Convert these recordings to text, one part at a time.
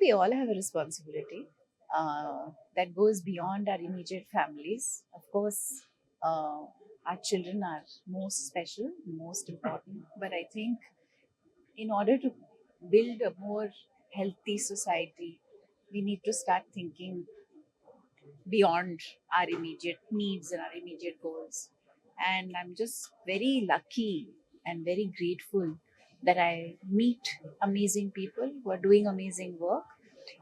we all have a responsibility that goes beyond our immediate families. Of course, our children are most special, most important. But I think in order to build a more healthy society, we need to start thinking beyond our immediate needs and our immediate goals. And I'm just very lucky and very grateful that I meet amazing people who are doing amazing work.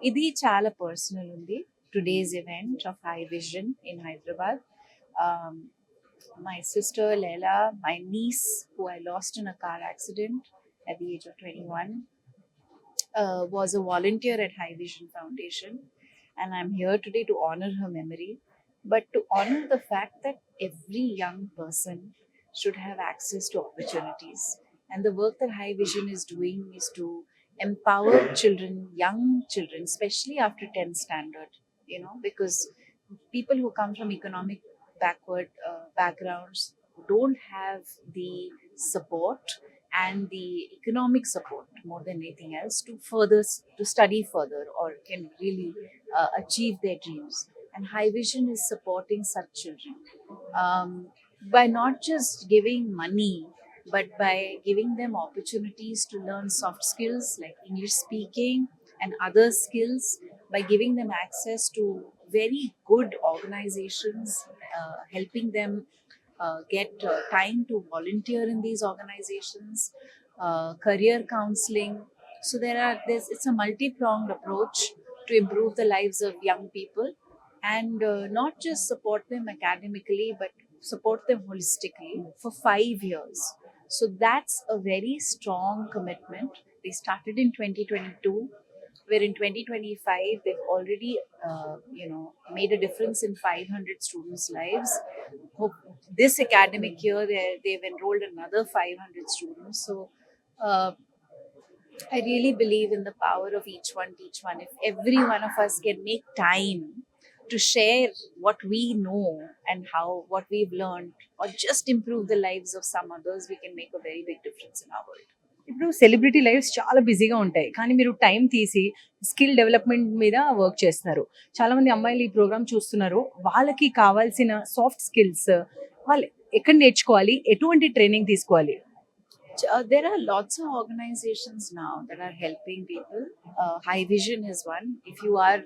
Idi chala personal undi. Today's event of High Vision in Hyderabad. Um, my sister Leila, my niece, who I lost in a car accident at the age of 21, was a volunteer at High Vision Foundation, and I'm here today to honor her memory, but to honor the fact that every young person should have access to opportunities. And the work that High Vision is doing is to empower children, young children, especially after 10th standard, because people who come from economic backward backgrounds don't have the support and the economic support more than anything else to study further or can really achieve their dreams. And High Vision is supporting such children by not just giving money, but by giving them opportunities to learn soft skills like English speaking and other skills, by giving them access to very good organizations, helping them get time to volunteer in these organizations, career counseling. So it's a multi-pronged approach to improve the lives of young people, and not just support them academically, but support them holistically for 5 years. So that's a very strong commitment. They started in 2022, where in 2025 they've already made a difference in 500 students' lives. This academic year they've enrolled another 500 students. So uh, I really believe in the power of each one teach one. If every one of us can make time to share what we know and how what we've learned, or just improve the lives of some others, we can make a very big difference in our world. ఇప్పుడు celebrity lifes చాలా బిజీగా ఉంటాయి. కానీ మీరు time తీసి skill development మీద work చేస్తున్నారు. చాలామంది అమ్మాయిలు ఈ ప్రోగ్రామ్ చూస్తున్నారు. వాళ్ళకి కావాల్సిన సాఫ్ట్ స్కిల్స్ వాళ్ళు ఎక్కడ నేర్చుకోవాలి? ఎటువంటి ట్రైనింగ్ తీసుకోవాలి? There are lots of organizations now that are helping people. High Vision is one. If you are,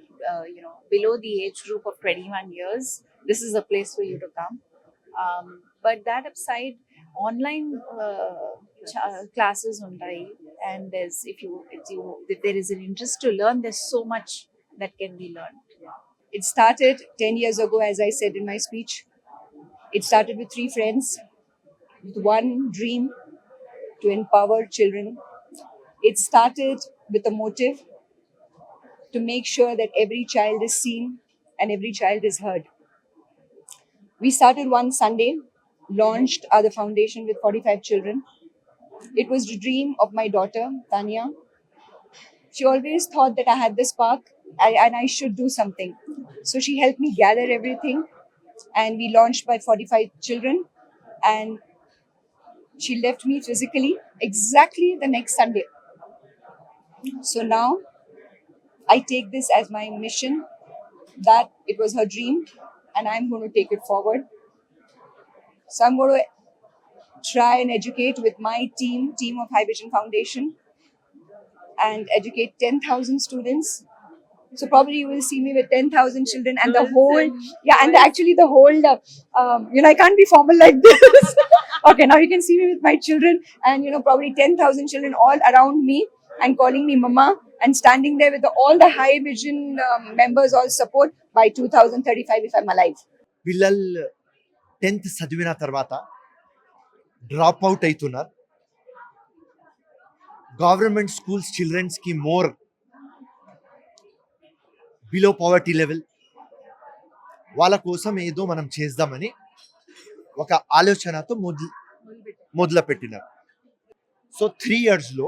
below the age group of 21 years, this is a place for you to come. But that aside, online classes online, and if there is an interest to learn, there's so much that can be learned. It started 10 years ago, as I said in my speech. It started with 3 friends, with one dream to empower children. It started with a motive to make sure that every child is seen and every child is heard. We started one Sunday, launched the foundation with 45 children. It was the dream of my daughter, Tanya. She always thought that I had this spark and I should do something. So she helped me gather everything, and we launched by 45 children. And she left me physically exactly the next Sunday. So now I take this as my mission, that it was her dream and I'm going to take it forward. So I'm going to try and educate with my team of High Vision Foundation, and educate 10,000 students. So probably you will see me with 10,000 children and the whole, actually the whole, I can't be formal like this. Okay, now you can see me with my children and, probably 10,000 children all around me and calling me mama, and standing there with all the High Vision members, all support by 2035 if I'm alive. పిల్లలు 10th చదివిన తర్వాత drop out అవుతున్నారు. Government schools చిల్డ్రన్స్కి more below poverty level, వాళ్ళ కోసం ఏదో మనం చేద్దామని ఒక ఆలోచనతో మొదలుపెట్టినారు. సో 3 yearsలో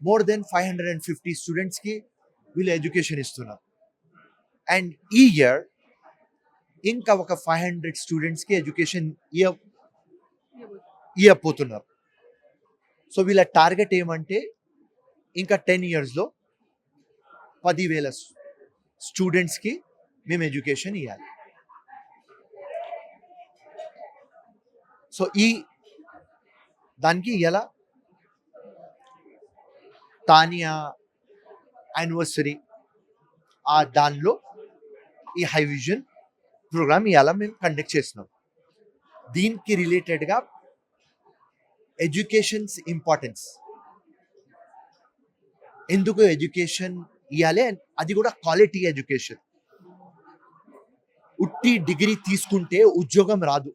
మోర్ దెన్ 550 స్టూడెంట్స్కి వీళ్ళు ఎడ్యుకేషన్ ఇస్తున్నారు. అండ్ ఈ ఇయర్ ఇంకా ఒక 500 స్టూడెంట్స్కి ఎడ్యుకేషన్ ఇవ్వబోతున్నారు. సో వీళ్ళ టార్గెట్ ఏమంటే ఇంకా 10 yearsలో 10,000 స్టూడెంట్స్కి మేము ఎడ్యుకేషన్ ఇవ్వాలి. సో ఈ దానికి ఎలా తానియా యానివర్సరీ ఆ దానిలో ఈ హై విజన్ ప్రోగ్రామ్ ఇవాళ మేము కండక్ట్ చేస్తున్నాం. దీనికి రిలేటెడ్గా ఎడ్యుకేషన్స్ ఇంపార్టెన్స్, ఎందుకు ఎడ్యుకేషన్ ఇవ్వాలి, అది కూడా క్వాలిటీ ఎడ్యుకేషన్. ఉట్టి డిగ్రీ తీసుకుంటే ఉద్యోగం రాదు,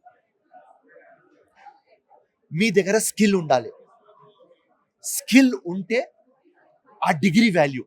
మీ దగ్గర స్కిల్ ఉండాలి. స్కిల్ ఉంటే ఆ డిగ్రీ వాల్యూ.